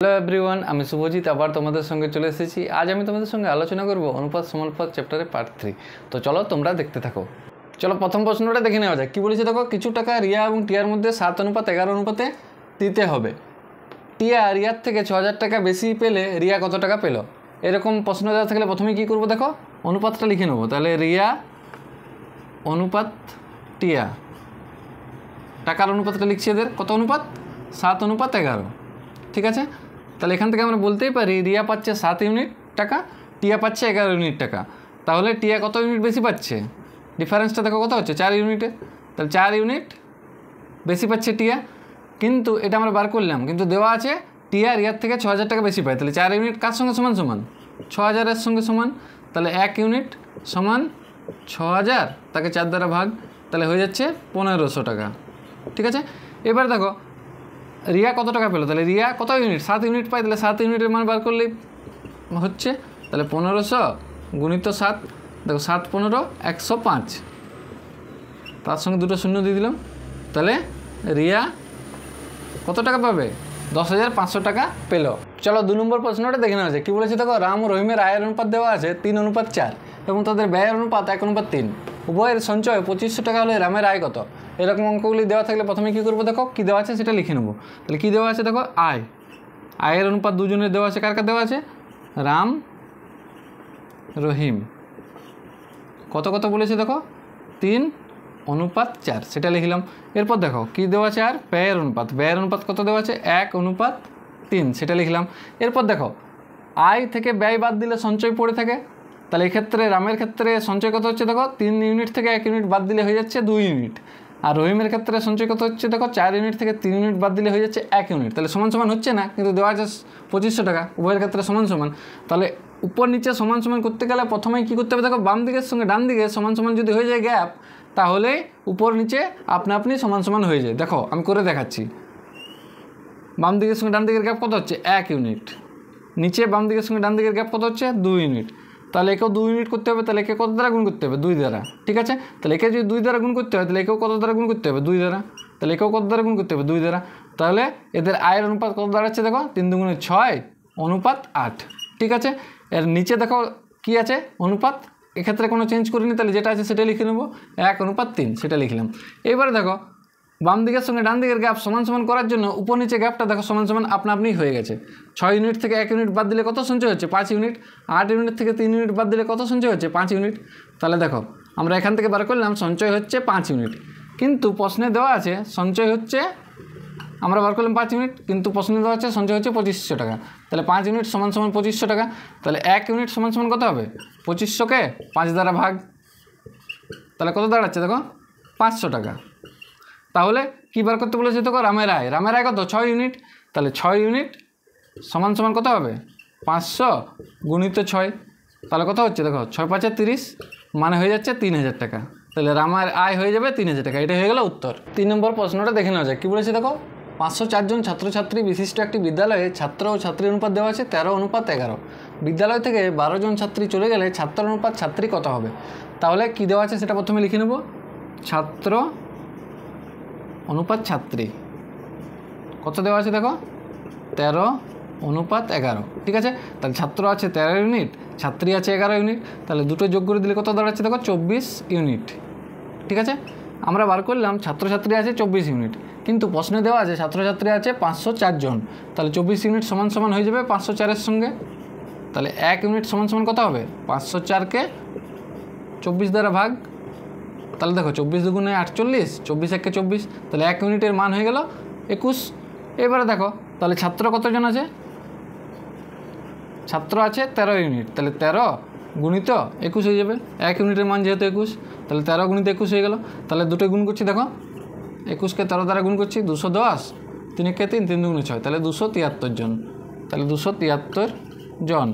Hello everyone, আমি শুভজিৎ আবার তোমাদের সঙ্গে চলে এসেছি। আজ আমি তোমাদের সঙ্গে আলোচনা করব অনুপাত সমানুপাত চ্যাপ্টারে পার্ট 3। তো চলো তোমরা দেখতে থাকো। চলো প্রথম প্রশ্নটা দেখে নেওয়া যাক। কী বলেছে দেখো, কিছু টাকা রিয়া এবং টিয়ার মধ্যে 7:11 অনুপাতে দিতে হবে। টিয়া রিয়ার থেকে 6,000 টাকা বেশি পেলে রিয়া কত টাকা পেল? এরকম প্রশ্ন দেওয়া থাকলে প্রথমে কী করবো দেখো, অনুপাতটা লিখে নেবো। তাহলে রিয়া অনুপাত টিয়া, টাকার অনুপাতটা লিখছি। এদের কত অনুপাত? 7:11। ঠিক আছে, তাহলে এখান থেকে আমরা বলতেই পারি রিয়া পাচ্ছে 7 ইউনিট টাকা, টিয়া পাচ্ছে 11 ইউনিট টাকা। তাহলে টিয়া কত ইউনিট বেশি পাচ্ছে? ডিফারেন্সটা দেখো কত হচ্ছে, 4 ইউনিটে। তাহলে 4 ইউনিট বেশি পাচ্ছে টিয়া, কিন্তু এটা আমরা বার করলাম, কিন্তু দেওয়া আছে টিয়া রিয়ার থেকে 6,000 টাকা বেশি পায়। তাহলে 4 ইউনিট কার সঙ্গে সমান? 6,000-এর সঙ্গে সমান। তাহলে 1 ইউনিট সমান 6,000, তাকে 4 দ্বারা ভাগ, তাহলে হয়ে যাচ্ছে 1,500 টাকা। ঠিক আছে, এবার দেখো রিয়া কত টাকা পেলো। তাহলে রিয়া কত ইউনিট? 7 ইউনিট পায়। তাহলে 7 ইউনিটের মান বার করলেই হচ্ছে। তাহলে 1,500 গুণিত 7, দেখো 7 15 105, তার সঙ্গে দুটো শূন্য দিয়ে দিলাম। তাহলে রিয়া কত টাকা পাবে? 10,500 টাকা পেল। চলো 2 নম্বর প্রশ্নটা দেখে নেওয়া যায়। কী বলেছে দেখো, রাম ও রহিমের আয়ের অনুপাত দেওয়া আছে 3:4 এবং তাদের ব্যয়ের অনুপাত 1:3। উভয়ের সঞ্চয় 2500 টাকা হলে রামের আয় কত? এরকম অঙ্কগুলি দেওয়া থাকলে প্রথমে কী করবো দেখো, কী দেওয়া আছে সেটা লিখে নেবো। তাহলে কী দেওয়া আছে দেখো, আয়ের অনুপাত দুজনের দেওয়া আছে। কার কার দেওয়া আছে? রাম রহিম। কত কত বলেছে দেখো, 3:4, সেটা লিখলাম। এরপর দেখো কী দেওয়া আছে, আর ব্যয়ের অনুপাত কত দেওয়া আছে? 1:3, সেটা লিখলাম। এরপর দেখো আয় থেকে ব্যয় বাদ দিলে সঞ্চয় পড়ে থাকে। তাহলে এক্ষেত্রে রামের ক্ষেত্রে সঞ্চয় কত হচ্ছে দেখো, 3 ইউনিট থেকে 1 ইউনিট বাদ দিলে হয়ে যাচ্ছে 2 ইউনিট। আর রহিমের ক্ষেত্রে সঞ্চয় কত হচ্ছে দেখো, 4 ইউনিট থেকে 3 ইউনিট বাদ দিলে হয়ে যাচ্ছে 1 ইউনিট। তাহলে সমান সমান হচ্ছে না, কিন্তু দেওয়া আছে 2500 টাকা, উভয়ের ক্ষেত্রে সমান সমান। তাহলে উপর নিচে সমান সমান করতে গেলে প্রথমেই কী করতে হবে দেখো, বাম দিকের সঙ্গে ডান দিকে সমান সমান যদি হয়ে যায় গ্যাপ, তাহলে উপর নিচে আপনা আপনি সমান সমান হয়ে যায়। দেখো আমি করে দেখাচ্ছি। বাম দিকের সঙ্গে ডান দিকের গ্যাপ কত হচ্ছে? 1 ইউনিট। নিচে বাম দিকের সঙ্গে ডান দিকের গ্যাপ কত হচ্ছে? 2 ইউনিট। তাহলে একেও 2 ইউনিট করতে হবে, তাহলে একে কত দ্বারা গুণ করতে হবে? 2 দ্বারা। ঠিক আছে, তাহলে একে যদি 2 দ্বারা গুণ করতে হয়, তাহলে একেও কত দ্বারা গুণ করতে হবে? 2 দ্বারা। তাহলে একেও কত দ্বারা গুণ করতে হবে? 2 দ্বারা। তাহলে এদের আয়ের অনুপাত কত দাঁড়াচ্ছে দেখো, 3 দুগুণে 6:8। ঠিক আছে, এর নিচে দেখো কি আছে অনুপাত, এক্ষেত্রে কোনো চেঞ্জ করিনি, তাহলে যেটা আছে সেটা লিখে নেবো, 1:3, সেটা লিখলাম। এবারে দেখো বাম দিকের সঙ্গে ডান দিকের গ্যাপ সমান সমান করার জন্য উপর নিচে গ্যাপটা দেখো সমান সমান আপনা আপনি হয়ে গেছে। 6 ইউনিট থেকে 1 ইউনিট বাদ দিলে কত সঞ্চয় হচ্ছে? 5 ইউনিট। 8 ইউনিট থেকে 3 ইউনিট বাদ দিলে কত সঞ্চয় হচ্ছে? 5 ইউনিট। তাহলে দেখো আমরা এখান থেকে বার করলাম সঞ্চয় হচ্ছে 5 ইউনিট, কিন্তু প্রশ্নে দেওয়া আছে সঞ্চয় হচ্ছে, আমরা বার করলাম 5 ইউনিট, কিন্তু প্রশ্নে দেওয়া আছে সঞ্চয় হচ্ছে 2500 টাকা। তাহলে 5 ইউনিট সমান সমান 2500 টাকা। তাহলে 1 ইউনিট সমান সমান কত হবে? 2500কে 5 দ্বারা ভাগ, তাহলে কত দাঁড়াচ্ছে দেখো, 500 টাকা। তাহলে কী বার করতে বলেছে দেখো, রামের আয় কত? 6 ইউনিট। তাহলে 6 ইউনিট সমান সমান কত হবে? 500 গুণিত 6, তাহলে কত হচ্ছে দেখো, 6×5 = 30, মানে হয়ে যাচ্ছে 3,000 টাকা। তাহলে রামের আয় হয়ে যাবে 3,000 টাকা। এটা হয়ে গেল উত্তর। 3 নম্বর প্রশ্নটা দেখে নেওয়া যায়। কী বলেছে দেখো, 504 জন ছাত্রছাত্রী বিশিষ্ট একটি বিদ্যালয়ে ছাত্র ও ছাত্রী অনুপাত দেওয়া আছে 13:11। বিদ্যালয় থেকে 12 জন ছাত্রী চলে গেলে ছাত্র অনুপাত ছাত্রী কত হবে? তাহলে কী দেওয়া আছে সেটা প্রথমে লিখে নেব, ছাত্র অনুপাত ছাত্রী কত দেওয়া আছে দেখো, 13:11। ঠিক আছে, তাহলে ছাত্র আছে 13 ইউনিট, ছাত্রী আছে 11 ইউনিট। তাহলে দুটো যোগ করে দিলে কত দাঁড়াচ্ছে দেখো, 24 ইউনিট। ঠিক আছে, আমরা বার করলাম ছাত্রছাত্রী আছে 24 ইউনিট, কিন্তু প্রশ্নে দেওয়া আছে ছাত্রছাত্রী আছে 504 জন। তাহলে 24 ইউনিট সমান সমান হয়ে যাবে 504-এর সঙ্গে। তাহলে 1 ইউনিট সমান সমান কত হবে? 504-কে 24 দ্বারা ভাগ, তাহলে দেখো 24 দুগুণে 48, 24-1-কে 24, তাহলে 1 ইউনিটের মান হয়ে গেল 21। এবারে দেখো তাহলে ছাত্র কতজন আছে? ছাত্র আছে 13 ইউনিট, তাহলে 13 গুণিত 21 হয়ে যাবে। 1 ইউনিটের মান যেহেতু 21, তাহলে 13 গুণিত 21 হয়ে গেল। তাহলে দুটো গুণ করছি দেখো, 21-কে 13 দ্বারা গুণ করছি, 210, 3-1-কে 3, 3 দুগুণে 6, তাহলে 273 জন। তাহলে 273 জন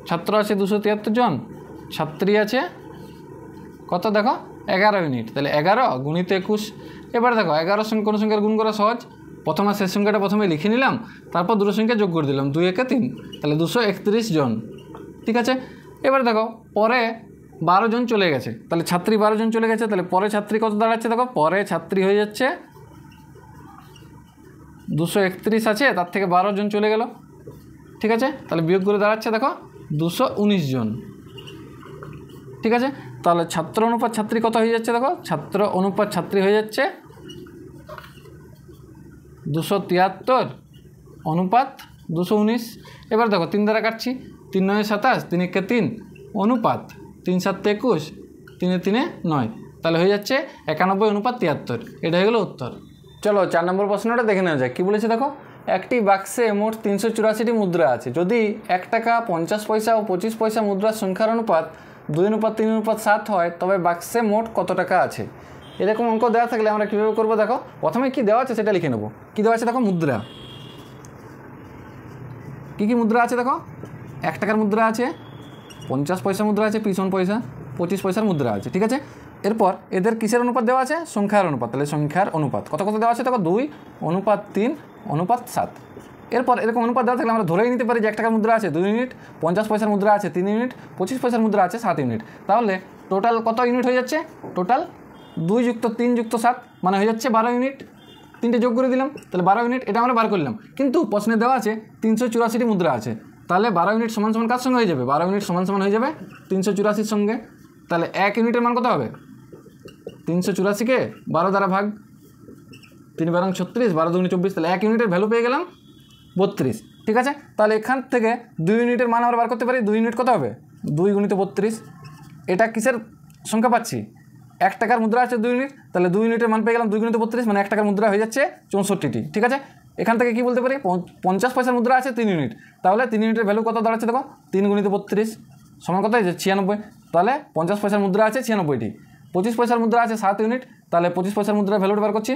ছাত্র আছে, 273 জন, ছাত্রী আছে কত দেখো, 11 ইউনিট। তাহলে 11 গুণিত 21। এবার দেখো 11-এর সঙ্গে কোনো সংখ্যার গুণ করা সহজ, প্রথম আর শেষ সংখ্যাটা প্রথমে লিখে নিলাম, তারপর দুটো সংখ্যা যোগ করে দিলাম, 2-1-এ 3, তাহলে 231 জন। ঠিক আছে, এবার দেখো পরে 12 জন চলে গেছে, তাহলে ছাত্রী 12 জন চলে গেছে, তাহলে পরে ছাত্রী কত দাঁড়াচ্ছে দেখো, পরে ছাত্রী হয়ে যাচ্ছে 231 আছে, তার থেকে 12 জন চলে গেল, ঠিক আছে। তাহলে বিয়োগ করে দাঁড়াচ্ছে দেখো 219 জন, ঠিক আছে। তাহলে ছাত্র অনুপাত ছাত্রী কত হয়ে যাচ্ছে দেখো, ছাত্র অনুপাত ছাত্রী হয়ে যাচ্ছে 273 অনুপাত 219। এবার দেখো 3 দ্বারা কাটছি, 3 9 27, 3 1 3 অনুপাত 3 7 21, 3 3 9, তাহলে হয়ে যাচ্ছে 91 অনুপাত 73। এটা হয়ে গেলো উত্তর। চলো 4 নম্বর প্রশ্নটা দেখে নেওয়া যায়। কী বলেছে দেখো, একটি বাক্সে মোট 384টি মুদ্রা আছে। যদি 1 টাকা 50 পয়সা ও 25 পয়সা মুদ্রার সংখ্যার অনুপাত 2:3:7 হয়, তবে বাক্সে মোট কত টাকা আছে? এরকম অঙ্ক দেওয়া থাকলে আমরা কীভাবে করবো দেখো, প্রথমে কী দেওয়া আছে সেটা লিখে নেব। কী দেওয়া আছে দেখো, মুদ্রা। কী কী মুদ্রা আছে দেখো, 1 টাকার মুদ্রা আছে, 50 পয়সা মুদ্রা আছে, পিছন পয়সা, 25 পয়সার মুদ্রা আছে, ঠিক আছে। এরপর এদের কিসের অনুপাত দেওয়া আছে, সংখ্যার অনুপাত। তাহলে সংখ্যার অনুপাত কত কত দেওয়া আছে দেখো, 2:3:7। এরপর এরকম অনুপাত দেওয়া থাকলে আমরা ধরেই নিতে পারি যে 1 টাকার মুদ্রা আছে 2 ইউনিট, 50 পয়সার মুদ্রা আছে 3 ইউনিট, 25 পয়সার মুদ্রা আছে 7 ইউনিট। তাহলে টোটাল কত ইউনিট হয়ে যাচ্ছে, টোটাল 2 + 3 + 7 মানে হয়ে যাচ্ছে 12 ইউনিট। 3টে যোগ করে দিলাম, তাহলে 12 ইউনিট, এটা আমরা বার করলাম। কিন্তু প্রশ্নে দেওয়া আছে 384টি মুদ্রা আছে, তাহলে 12 ইউনিট সমান সমান কার সঙ্গে হয়ে যাবে, 12 ইউনিট সমান সমান হয়ে যাবে 384-র সঙ্গে। তাহলে 1 ইউনিটের মান কত হবে, 384-কে 12 দ্বারা ভাগ, 3 12 36, 12 2 24, তাহলে 1 ইউনিটের ভ্যালু পেয়ে গেলাম 32, ঠিক আছে। তাহলে এখান থেকে 2 ইউনিটের মান আমরা বার করতে পারি। 2 ইউনিট কত হবে, 2 × 32। এটা কিসের সংখ্যা পাচ্ছি, 1 টাকার মুদ্রা আছে 2 ইউনিট, তাহলে 2 ইউনিটের মান পেয়ে গেলাম 2 × 32, মানে 1 টাকার মুদ্রা হয়ে যাচ্ছে 64টি, ঠিক আছে। এখান থেকে কি বলতে পারি, 50 পয়সার মুদ্রা আছে 3 ইউনিট, তাহলে 3 ইউনিটের ভ্যালু কত দাঁড়াচ্ছে দেখো, 3 × 32 সমান কত হয়েছে 96। তাহলে 50 পয়সার মুদ্রা আছে 96টি, 25 পয়সার মুদ্রা আছে 7 ইউনিট, তাহলে 25 পয়সার মুদ্রার ভ্যালুটা বার করছি,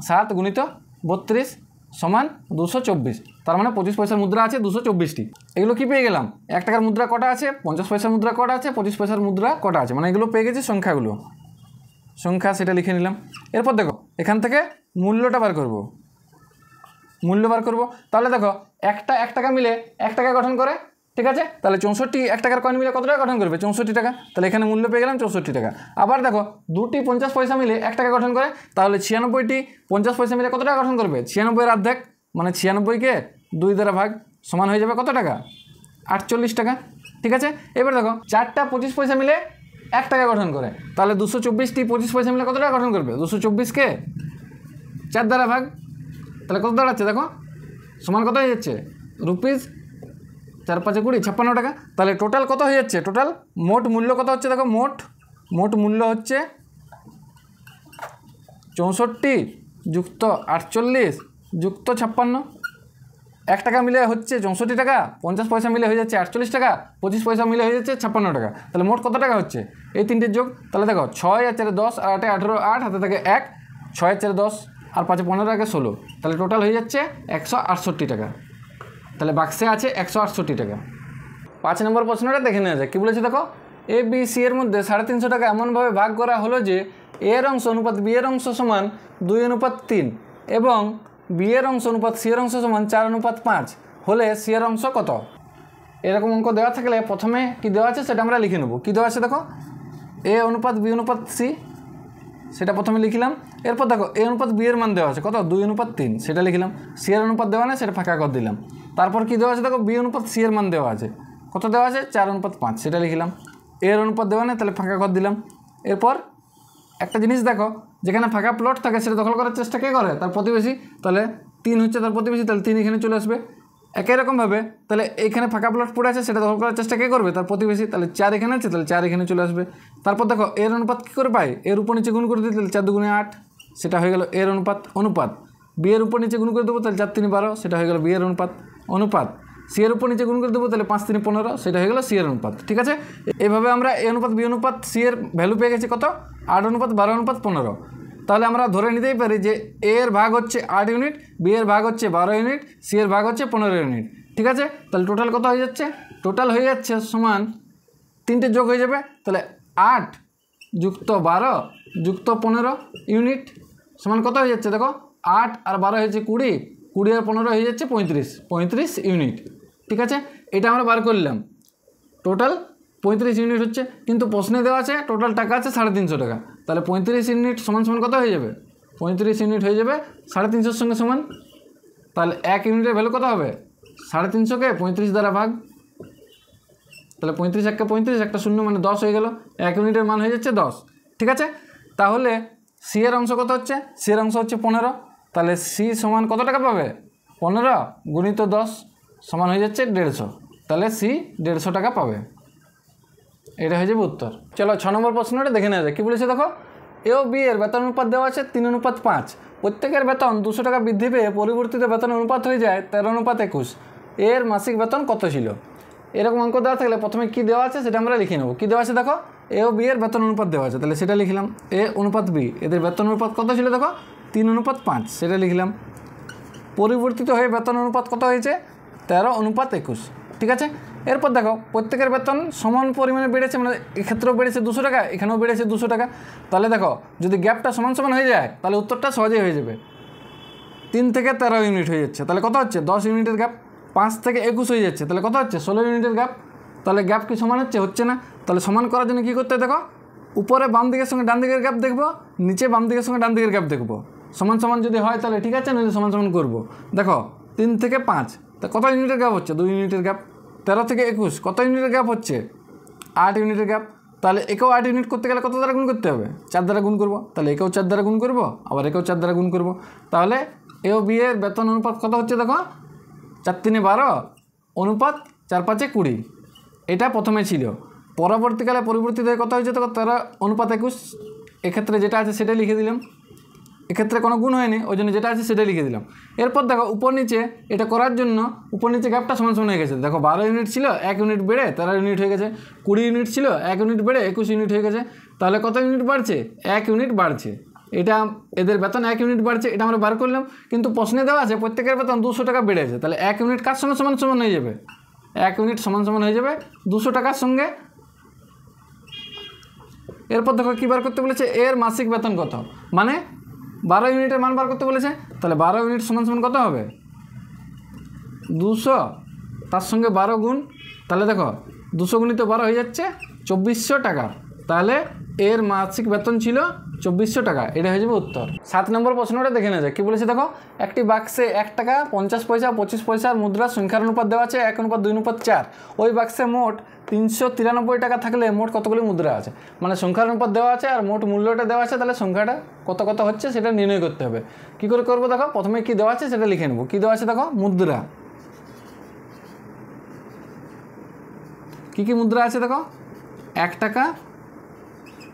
7 × 32 সমান 224। তার মানে 25 পয়সার মুদ্রা আছে 224টি। এগুলো কি পেয়ে গেলাম, 1 টাকার মুদ্রা কটা আছে, 50 পয়সার মুদ্রা কটা আছে, 25 পয়সার মুদ্রা কটা আছে, মানে এগুলো পেয়ে গেছি সংখ্যাগুলো, সংখ্যা সেটা লিখে নিলাম। এরপর দেখো এখান থেকে মূল্যটা বার করব, মূল্য বার করব। তাহলে দেখো 1 টাকা মিলে 1 টাকা গঠন করে, ঠিক আছে। তাহলে 64 1 টাকার কয়েন মিলে কত টাকা গঠন করবে, 64 টাকা। তাহলে এখানে মূল্য পেয়ে গেলাম 64 টাকা। আবার দেখো 2টি 50 পয়সা মিলে 1 টাকা গঠন করে, তাহলে 96টি 50 পয়সা মিলে কত টাকা গঠন করবে, 96-এর অর্ধেক, মানে 96-কে 2 দ্বারা ভাগ, সমান হয়ে যাবে কত টাকা, 48 টাকা, ঠিক আছে। এবার দেখো 4টা 25 পয়সা মিলে 1 টাকা গঠন করে, তাহলে 224টি 25 পয়সা মিলে কত টাকা গঠন করবে, 224-কে 4 দ্বারা ভাগ, তাহলে কত দাঁড়াচ্ছে দেখো, সমান কত হয়ে যাচ্ছে, রুপিস 4 5 20 56 টাকা। তাহলে টোটাল কত হয়ে যাচ্ছে, টোটাল মোট মূল্য কত হচ্ছে দেখো, মোট মূল্য হচ্ছে 64 যুক্ত 48 যুক্ত 56। 1 টাকা মিলে হচ্ছে 64 টাকা, 50 পয়সা মিলে হয়ে যাচ্ছে 48 টাকা, 25 পয়সা মিলে হয়ে যাচ্ছে 56 টাকা। তাহলে মোট কত টাকা হচ্ছে, এই তিনটের যোগ। তাহলে দেখো 6 আর 4 10 আর 8 18, 8 হাতে থাকে 1, 6 আর 4 10 আর 5 15 আর 16, তাহলে টোটাল হয়ে যাচ্ছে 168 টাকা। তাহলে বাক্সে আছে 168 টাকা। 5 নম্বর প্রশ্নটা দেখে নেওয়া যায়। কী বলেছে দেখো, ABC এর মধ্যে 350 টাকা এমনভাবে ভাগ করা হলো যে এর অংশ অনুপাত বি এর অংশ সমান 2:3 এবং বি এর অংশ অনুপাত সি এর অংশ সমান 4:5 হলে সি এর অংশ কত? এরকম অঙ্ক দেওয়া থাকলে প্রথমে কি দেওয়া আছে সেটা আমরা লিখে নেব। কী দেওয়া আছে দেখো, এ অনুপাত বি অনুপাত সি, সেটা প্রথমে লিখলাম। এরপর দেখো এ অনুপাত বি এর মান দেওয়া আছে কত, 2:3, সেটা লিখলাম। সি এর অনুপাত দেওয়া নেই, সেটা ফাঁকা করে দিলাম। তারপর কি দেওয়া আছে দেখো, বি অনুপাত সি এর মান দেওয়া আছে কত, দেওয়া আছে 4:5, সেটা লিখলাম। এর অনুপাত দেওয়া নেই, তাহলে ফাঁকা করে দিলাম। এরপর একটা জিনিস দেখো, যেখানে ফাঁকা প্লট থাকে সেটা দখল করার চেষ্টা কে করে, তার প্রতিবেশী। তাহলে 3 হচ্ছে তার প্রতিবেশী, তাহলে 3 এখানে চলে আসবে। একই রকমভাবে তাহলে এইখানে ফাঁকা প্লট পড়ে আছে, সেটা দখল করার চেষ্টা কে করবে, তার প্রতিবেশী। তাহলে 4 এখানে আছে, তাহলে 4 এখানে চলে আসবে। তারপর দেখো এর অনুপাত কী করে পাই, এর উপর নিচে গুণ করে দিই, তাহলে 4 × 2 = 8, সেটা হয়ে গেল এর অনুপাত। বি এর উপর নিচে গুণ করে দেবো, তাহলে 4 × 3 = 12, সেটা হয়ে গেল বি এর অনুপাত। সি এর উপর নিচে গুণ করে দেবো, তাহলে 5 × 3 = 15, সেটা হয়ে গেল সি এর অনুপাত। ঠিক আছে, এইভাবে আমরা এ অনুপাত বি অনুপাত সি এর ভ্যালু পেয়ে গেছি কত, 8:12:15। তাহলে আমরা ধরে নিতেই পারি যে এ এর ভাগ হচ্ছে 8 ইউনিট, বি এর ভাগ হচ্ছে 12 ইউনিট, সি এর ভাগ হচ্ছে 15 ইউনিট। ঠিক আছে, তাহলে টোটাল কত হয়ে যাচ্ছে, টোটাল হয়ে যাচ্ছে সমান 3টে যোগ হয়ে যাবে, তাহলে 8 যুক্ত 12 যুক্ত 15 ইউনিট সমান কত হয়ে যাচ্ছে দেখো, 8 আর 12 হয়েছে 20, 20 আর 15 হয়ে যাচ্ছে 35 ইউনিট। ঠিক আছে, এটা আমরা বার করলাম, টোটাল 35 ইউনিট হচ্ছে। কিন্তু প্রশ্নে দেওয়া আছে টোটাল টাকা আছে 350 টাকা, তাহলে 35 ইউনিট সমান সমান কত হয়ে যাবে, 35 ইউনিট হয়ে যাবে 350 সঙ্গে সমান তাহলে 1 ইউনিটের ভ্যালু কত হবে? 350কে 35 দ্বারা ভাগ, তাহলে 35 1 35, একটা শূন্য মানে 10 হয়ে গেল। 1 ইউনিটের মান হয়ে যাচ্ছে 10। ঠিক আছে, তাহলে সি এর অংশ কত হচ্ছে? সি এর অংশ হচ্ছে 15। তাহলে সি সমান কত টাকা পাবে? 15 গুণিত 10 সমান হয়ে যাচ্ছে 150। তাহলে সি 150 টাকা পাবে। এটা হয়ে যাবে উত্তর। চলো 6 নম্বর প্রশ্নটা দেখে নেওয়া যায়। কী বলেছে দেখো, এ ও বি এর বেতন অনুপাত দেওয়া আছে 3:5। প্রত্যেকের বেতন 200 টাকা বৃদ্ধি পেয়ে পরিবর্তিত বেতন অনুপাত হয়ে যায় 13:21। এর মাসিক বেতন কত ছিল? এরকম অঙ্ক দেওয়া থাকলে প্রথমে কী দেওয়া আছে সেটা আমরা লিখে নেব। কী দেওয়া আছে দেখো, এ ও বি এর বেতন অনুপাত দেওয়া আছে, তাহলে সেটা লিখলাম। এ অনুপাত বি, এদের বেতন অনুপাত কত ছিল দেখো? 3:5, সেটা লিখলাম। পরিবর্তিত হয়ে বেতন অনুপাত কত হয়েছে? 13:21। ঠিক আছে, এরপর দেখো প্রত্যেকের বেতন সমান পরিমাণে বেড়েছে, মানে এক্ষেত্রেও বেড়েছে 200 টাকা, এখানেও বেড়েছে 200 টাকা। তাহলে দেখো যদি গ্যাপটা সমান সমান হয়ে যায় তাহলে উত্তরটা সহজেই হয়ে যাবে। 3 থেকে 13 ইউনিট হয়ে যাচ্ছে, তাহলে কত হচ্ছে? 10 ইউনিটের গ্যাপ। 5 থেকে 21 হয়ে যাচ্ছে, তাহলে কত হচ্ছে? 16 ইউনিটের গ্যাপ। তাহলে গ্যাপ কি সমান হচ্ছে? হচ্ছে না। তাহলে সমান করার জন্য কী করতে হয় দেখো, উপরে বাম দিকের সঙ্গে ডান দিকের গ্যাপ দেখবো, নিচে বাম দিকের সঙ্গে ডান দিকের গ্যাপ দেখবো। সমান সমান যদি হয় তাহলে ঠিক আছে, নইলে সমান সমান করবো। দেখো 3 থেকে 5, তা কত ইউনিটের গ্যাপ হচ্ছে? 2 ইউনিটের গ্যাপ। 13 থেকে 21 কত ইউনিটের গ্যাপ হচ্ছে? 8 ইউনিটের গ্যাপ। তাহলে একেও 8 ইউনিট করতে গেলে কত দ্বারা গুণ করতে হবে? 4 দ্বারা গুণ করবো। তাহলে একেও 4 দ্বারা গুণ করবো, আবার একেও 4 দ্বারা গুণ করবো। তাহলে এ ও বি এর বেতন অনুপাত কত হচ্ছে দেখো? 4 3 12 অনুপাত 4 5 20। এটা প্রথমে ছিল, পরবর্তীকালে পরিবর্তিত হয়ে কত হয়েছে দেখো? 13:21। এক্ষেত্রে যেটা আছে সেটাই লিখে দিলাম, এক্ষেত্রে কোনো গুণ হয়নি, ওই জন্য যেটা আছে সেটাই লিখে দিলাম। এরপর দেখো উপর নিচে এটা করার জন্য উপর নিচে গ্যাপটা সমান সমান হয়ে গেছে। দেখো 12 ইউনিট ছিল, 1 ইউনিট বেড়ে 13 ইউনিট হয়ে গেছে। 20 ইউনিট ছিল, 1 ইউনিট বেড়ে 21 ইউনিট হয়ে গেছে। তাহলে কত ইউনিট বাড়ছে? 1 ইউনিট বাড়ছে। এটা এদের বেতন 1 ইউনিট বাড়ছে, এটা আমরা বার করলাম। কিন্তু প্রশ্নে দেওয়া আছে প্রত্যেকের বেতন 200 টাকা বেড়েছে, তাহলে 1 ইউনিট কার সঙ্গে সমান সমান হয়ে যাবে? 1 ইউনিট সমান সমান হয়ে যাবে 200 টাকার সঙ্গে। এরপর দেখো কী বার করতে বলেছে? এর মাসিক বেতন কত, মানে 12 ইউনিটের মান বার করতে বলেছে। তাহলে 12 ইউনিট সমান সমান কত হবে? 200, তার সঙ্গে 12 গুণ। তাহলে দেখো 200 গুণিত 12 হয়ে যাচ্ছে 2400 টাকা। তাহলে এর মাসিক বেতন ছিল 2400 টাকা। এটা হয়ে যাবে উত্তর। 7 নম্বর প্রশ্নটা দেখে নেওয়া যায়। কী বলেছে দেখো, একটি বাক্সে 1 টাকা 50 পয়সা 25 পয়সার মুদ্রার সংখ্যার অনুপাত দেওয়া আছে 1:2:4। ওই বাক্সে মোট 393 টাকা থাকলে মোট কতগুলি মুদ্রা আছে? মানে সংখ্যার অনুপাত দেওয়া আছে আর মোট মূল্যটা দেওয়া আছে, তাহলে সংখ্যাটা কত কত হচ্ছে সেটা নির্ণয় করতে হবে। কী করে করবো দেখো, প্রথমে কী দেওয়া আছে সেটা লিখে নেব। কী দেওয়া আছে দেখো, মুদ্রা। কী কী মুদ্রা আছে দেখো, 1 টাকা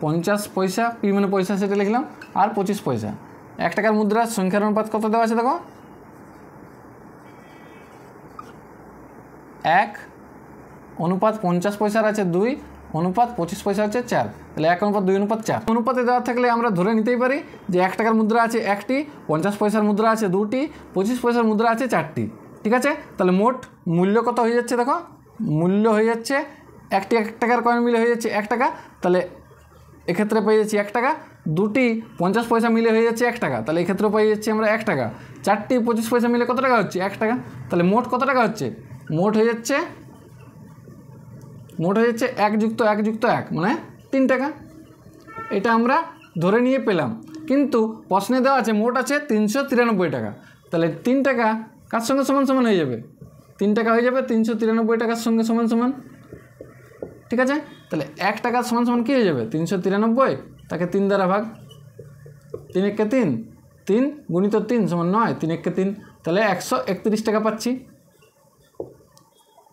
50 পয়সা, পি মানে পয়সা, সেটা লিখলাম, আর 25 পয়সা। 1 টাকার মুদ্রার সংখ্যার অনুপাত কত দেওয়া আছে দেখো, 1 অনুপাত 50 পয়সার আছে 2 অনুপাত 25 পয়সা হচ্ছে 4। তাহলে 1:2:4 অনুপাতে দেওয়া থাকলে আমরা ধরে নিতেই পারি যে 1 টাকার মুদ্রা আছে 1টি, 50 পয়সার মুদ্রা আছে 2টি, 25 পয়সার মুদ্রা আছে 4টি। ঠিক আছে, তাহলে মোট মূল্য কত হয়ে যাচ্ছে দেখো, মূল্য হয়ে যাচ্ছে 1 টাকার কয়েন মিলে হয়ে যাচ্ছে 1 টাকা। তাহলে এক্ষেত্রে পেয়ে যাচ্ছি 1 টাকা। 2টি 50 পয়সা মিলে হয়ে যাচ্ছে 1 টাকা, তাহলে এক্ষেত্রেও পেয়ে যাচ্ছি আমরা 1 টাকা। 4টি 25 পয়সা মিলে কত টাকা হচ্ছে? 1 টাকা। তাহলে মোট কত টাকা হচ্ছে? মোট হয়ে যাচ্ছে 1 যুক্ত 1 যুক্ত 1 মানে 3 টাকা। এটা আমরা ধরে নিয়ে পেলাম, কিন্তু প্রশ্নে দেওয়া আছে মোট আছে 393 টাকা। তাহলে 3 টাকা কার সঙ্গে সমান সমান হয়ে যাবে? 3 টাকা হয়ে যাবে 393 টাকার সঙ্গে সমান সমান। ঠিক আছে, তাহলে 1 টাকার সমান সমান কী হয়ে যাবে? 393, তাকে 3 দ্বারা ভাগ, 3 একে 3, 3 গুণিত 3 সমান 9, 3 একে 3, তাহলে 131 টাকা পাচ্ছি।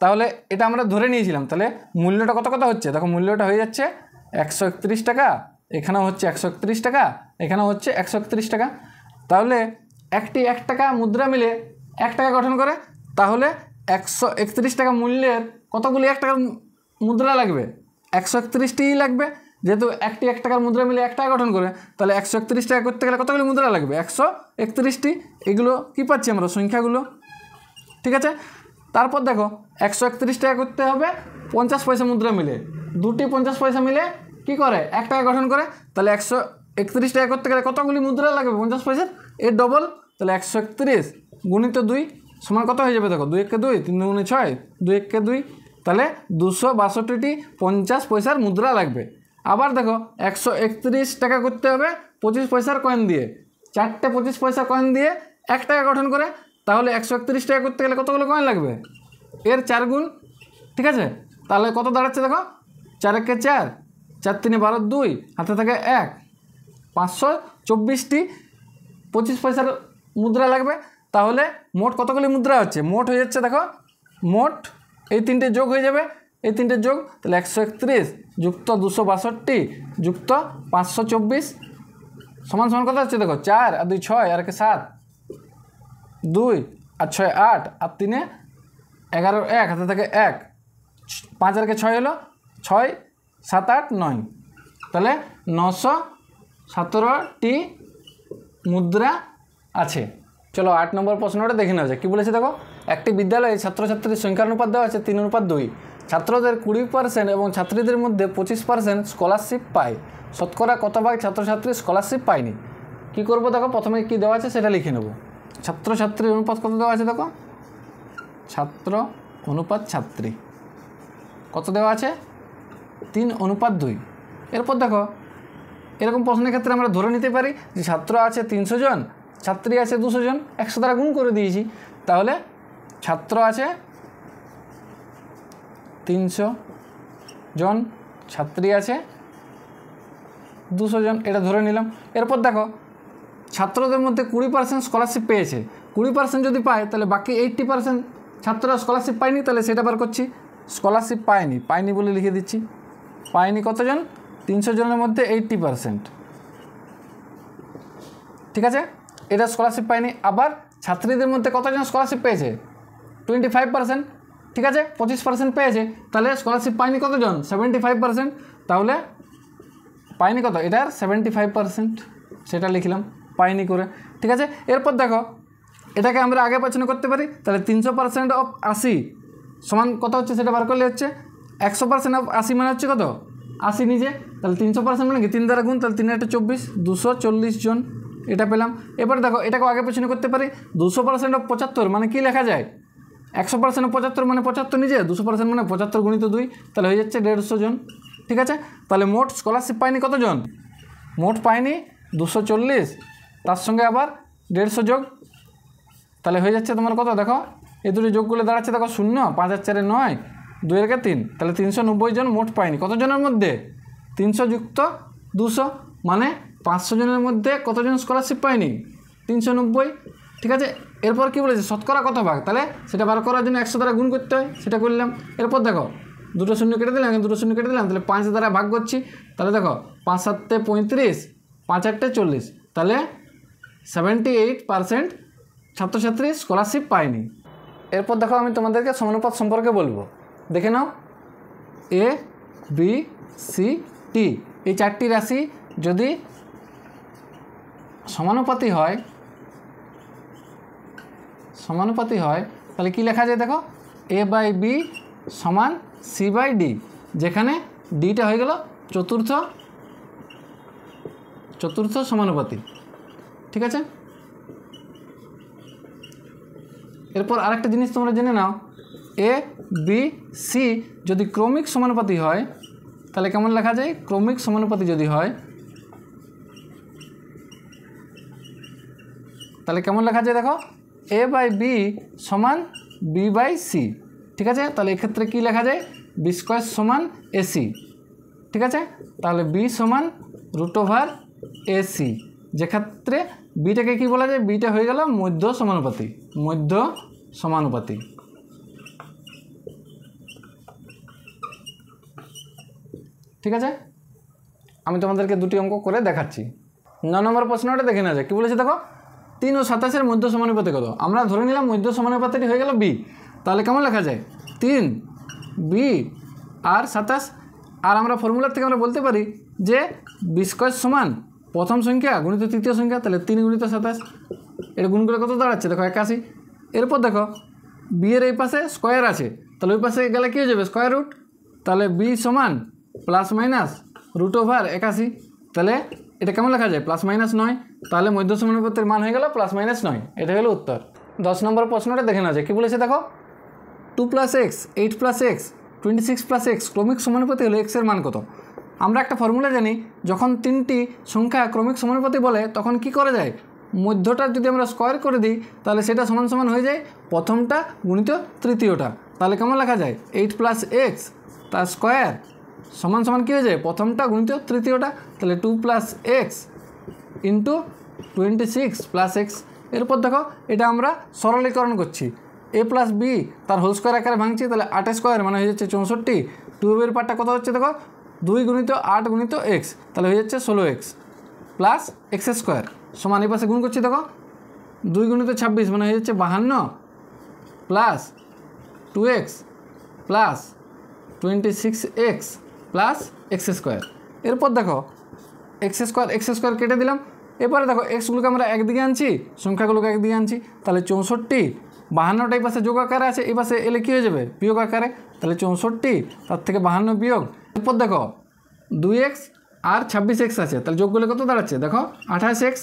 তাহলে এটা আমরা ধরে নিয়েছিলাম, তাহলে মূল্যটা কত কত হচ্ছে দেখো, মূল্যটা হয়ে যাচ্ছে 131 টাকা, এখানেও হচ্ছে 131 টাকা, এখানেও হচ্ছে 131 টাকা। তাহলে একটি 1 টাকা মুদ্রা মিলে 1 টাকা গঠন করে, তাহলে 131 টাকা মূল্যের কতগুলি 1 টাকার মুদ্রা লাগবে? 131টিই লাগবে। যেহেতু একটি 1 টাকার মুদ্রা মিলে 1 টাকা গঠন করে, তাহলে 131 টাকা করতে গেলে কতগুলি মুদ্রা লাগবে? 131টি। এগুলো কী পাচ্ছি আমরা? সংখ্যাগুলো। ঠিক আছে, তারপর দেখো 131 টাকা করতে হবে 50 পয়সা মুদ্রা মিলে, 2টি 50 পয়সা মিলে কি করে? 1 টাকা গঠন করে। তাহলে 131 টাকা করতে গেলে কতগুলি মুদ্রা লাগবে 50 পয়সার? এর ডবল। তাহলে 131 গুণিত 2 সমান কত হয়ে যাবে দেখো, 2 একে 2, 3 দুগুণে 6, 2 একে 2, তাহলে 262টি 50 পয়সার মুদ্রা লাগবে। আবার দেখো 131 টাকা করতে হবে 25 পয়সার কয়েন দিয়ে, 4টে 25 পয়সার কয়েন দিয়ে 1 টাকা গঠন করে, তাহলে 131 টাকা করতে গেলে কতগুলো কয়েন লাগবে? এর 4 গুণ। ঠিক আছে, তাহলে কত দাঁড়াচ্ছে দেখো, 4 একে 4, 4 3 12 2, হাতে থাকে 1, 524টি 25 পয়সার মুদ্রা লাগবে। তাহলে মোট কতগুলি মুদ্রা হচ্ছে? মোট হয়ে যাচ্ছে দেখো, মোট এই তিনটে যোগ হয়ে যাবে, এই তিনটে যোগ, তাহলে 131 যুক্ত 262 যুক্ত 524 সমান সমান কত হচ্ছে দেখো, 4 আর 2 6 আর 1 7, 2 আর 6 8 আর 3 11, 1 হাতে থাকে 1, 5 আর 6 হলো 6 7 8 9, তাহলে 917টি মুদ্রা আছে। চলো 8 নম্বর প্রশ্নটা দেখে নেওয়া যায়। কী বলেছে দেখো, একটি বিদ্যালয়ে ছাত্রছাত্রীর সংখ্যার অনুপাত দেওয়া আছে 3:2। ছাত্রদের 20% এবং ছাত্রীদের মধ্যে 25% স্কলারশিপ পায়। শতকরা কত ভাগ ছাত্রছাত্রী স্কলারশিপ পায়নি? কী করবো দেখো, প্রথমে কী দেওয়া আছে সেটা লিখে নেব। ছাত্রছাত্রীর অনুপাত কত দেওয়া আছে দেখো, ছাত্র অনুপাত ছাত্রী কত দেওয়া আছে, 3:2। এরপর দেখো, এরকম প্রশ্নের ক্ষেত্রে আমরা ধরে নিতে পারি যে ছাত্র আছে 300 জন, ছাত্রী আছে 200 জন, 100 দ্বারা গুণ করে দিয়েছি। তাহলে ছাত্র আছে 300 জন, ছাত্রী আছে 200 জন, এটা ধরে নিলাম। এরপর দেখো, ছাত্রদের মধ্যে 20% স্কলারশিপ পেয়েছে। 20% যদি পায় তাহলে বাকি 80% ছাত্ররা স্কলারশিপ পায়নি, তাহলে সেটা বার করছি। স্কলারশিপ পায়নি, পায়নি বলে লিখে দিচ্ছি। পায়নি কতজন? 300 জনের মধ্যে 80%। ঠিক আছে, এটা স্কলারশিপ পায়নি। আবার ছাত্রীদের মধ্যে কতজন স্কলারশিপ পেয়েছে? 25%। ঠিক আছে, 25% পেয়েছে, তাহলে স্কলারশিপ পায়নি কতজন? 75%। তাহলে পায়নি কত? এটার 75%, সেটা লিখলাম পায়নি করে। ঠিক আছে, এরপর দেখো, এটাকে আমরা আগে পেছনে করতে পারি। তাহলে 300% অফ 80 সমান কত হচ্ছে সেটা বার করলে হচ্ছে 100% অফ 80 মানে হচ্ছে কত? 80 নিজে। তাহলে 300% মানে কি 3 দ্বারা গুণ, তাহলে 3 × 8 = 24, 240 জন, এটা পেলাম। এবার দেখো, এটাকেও আগে পেছনে করতে পারি। 200% অফ 75 মানে কি লেখা যায়? 100% অফ 75 মানে 75 নিজে, 200% মানে 75 × 2, তাহলে হয়ে যাচ্ছে 150 জন। ঠিক আছে, তাহলে মোট স্কলারশিপ পায়নি কতজন? মোট পায়নি 240, তার সঙ্গে আবার 150 যোগ, তাহলে হয়ে যাচ্ছে তোমার কত দেখো, এই দুটি যোগগুলো দাঁড়াচ্ছে দেখো 0, 5 আর 4 9, 2 এর 3, তাহলে 390 জন মোট পায়নি। কতজনের মধ্যে? 300 যুক্ত 200 মানে 500 জনের মধ্যে কতজন স্কলারশিপ পায়নি? 390। ঠিক আছে, এরপর কি বলেছে, শতকরা কত ভাগ? তাহলে সেটা বার করার জন্য 100 দ্বারা গুণ করতে হয়, সেটা করলাম। এরপর দেখো, 2 শূন্য কেটে দিলাম, 2 শূন্য কেটে দিলাম, তাহলে 5 দ্বারা ভাগ করছি। তাহলে দেখো 5 7 35, 5 8 40, তাহলে 78% ছাত্রছাত্রী স্কলারশিপ পায়নি। এরপর দেখো, আমি তোমাদেরকে সমানুপাত সম্পর্কে বলবো, দেখে নাও। A B C T এই 4টি রাশি যদি সমানুপাতি হয় তাহলে কি লেখা যায় দেখো, A/B সমান C/D, যেখানে ডিটা হয়ে গেল চতুর্থ সমানুপাতি। ঠিক আছে, এরপর আরেকটা জিনিস তোমরা জেনে নাও, A/B/C যদি ক্রমিক সমানুপাতি হয় তাহলে কেমন লেখা যায়? ক্রমিক সমানুপাতি যদি হয় তাহলে কেমন লেখা যায় দেখো, A/B সমান B/C। ঠিক আছে, তাহলে এক্ষেত্রে কি লেখা যায়? B² সমান AC। ঠিক আছে, তাহলে B সমান √AC, যেক্ষেত্রে বিটাকে কি বলা যায়? বিটা হয়ে গেল মধ্য সমানুপাতি। ঠিক আছে, আমি তোমাদেরকে দুটি অঙ্ক করে দেখাচ্ছি। 9 নম্বর প্রশ্নটা দেখে নেওয়া যায়। কী বলেছে দেখো, 3 ও 27 মধ্য সমানুপাতি কত? আমরা ধরে নিলাম মধ্য সমানুপাতিটি হয়ে গেল B, তাহলে কেমন লেখা যায়? 3 B আর 27। আর আমরা ফর্মুলার থেকে আমরা বলতে পারি যে B² সমান প্রথম সংখ্যা গুণিত তৃতীয় সংখ্যা, তাহলে 3 × 27, এটা গুণ করে কত দাঁড়াচ্ছে দেখো 81। এরপর দেখো, B এর এই পাশে স্কোয়ার আছে, তাহলে ওই পাশে গেলে কী হয়ে যাবে? স্কোয়ার রুট, তাহলে B সমান ±√81, তাহলে এটা কেমন লেখা যায়? +-9, তাহলে মধ্য সমানুপাতির মান হয়ে গেল +-9। এটা হলো উত্তর। 10 নম্বর প্রশ্নটা দেখে নেওয়া যায়। কী বলেছে দেখো, 2 + x, 8 + x, 26 + x ক্রমিক সমানুপাতি হলে x এর মান কত? আমরা একটা ফর্মুলা জানি, যখন 3টি সংখ্যা ক্রমিক সমানুপাতি বলে তখন কি করা যায়? মধ্যটা যদি আমরা স্কোয়ার করে দিই তাহলে সেটা সমান সমান হয়ে যায় প্রথমটা গুণিত তৃতীয়টা। তাহলে কেমন লেখা যায় 8 + x তার স্কোয়ার সমান সমান কী হয়ে যায় প্রথমটা গুণিত তৃতীয়টা। তাহলে 2 + x ইন্টু 26 + x। এরপর দেখো এটা আমরা সরলীকরণ করছি, a + b তার হোল স্কোয়ার আকারে ভাঙছি, তাহলে 8 স্কোয়ার মানে হয়ে যাচ্ছে 64। 2 এর পার্টটা কত হচ্ছে দেখো 2 × 8 × x, তাহলে হয়ে যাচ্ছে 16x প্লাস x স্কোয়ার সমান এই পাশে গুণ করছি দেখো 2 × 26 মানে হয়ে যাচ্ছে 52 plus 2x plus 26x plus x square. এরপর দেখো x স্কোয়ার কেটে দিলাম। এরপরে দেখো এক্সগুলোকে আমরা একদিকে আনছি, সংখ্যাগুলোকে একদিকে আনছি, তাহলে 64 52টা এই পাশে যোগ আকারে আছে, এই পাশে এলে কী হয়ে যাবে বিয়োগ আকারে, তাহলে 64 তার থেকে 52 বিয়োগ। এরপর দেখো 2x আর 26x আছে, তাহলে যোগ করলে কত দাঁড়াচ্ছে দেখো 28x।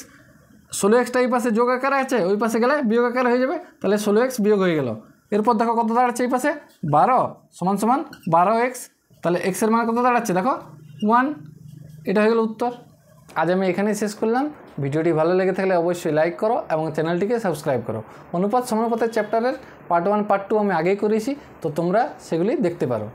16xটা এই পাশে যোগ আকারে আছে, ওই পাশে গেলে বিয়োগ আকারে হয়ে যাবে, তাহলে 16x বিয়োগ হয়ে গেল। এরপর দেখো কত দাঁড়াচ্ছে এই পাশে 12 সমান সমান 12x, তাহলে x এর মান কত দাঁড়াচ্ছে দেখো 1। এটা হয়ে গেল উত্তর। আজ আমি এখানেই শেষ করলাম। ভিডিওটি ভালো লেগে থাকলে অবশ্যই লাইক করো এবং চ্যানেলটিকে সাবস্ক্রাইব করো। অনুপাত সমানুপাতের চ্যাপ্টারের পার্ট 1 পার্ট 2 আমি আগেই করেছি, তো তোমরা সেগুলি দেখতে পারো।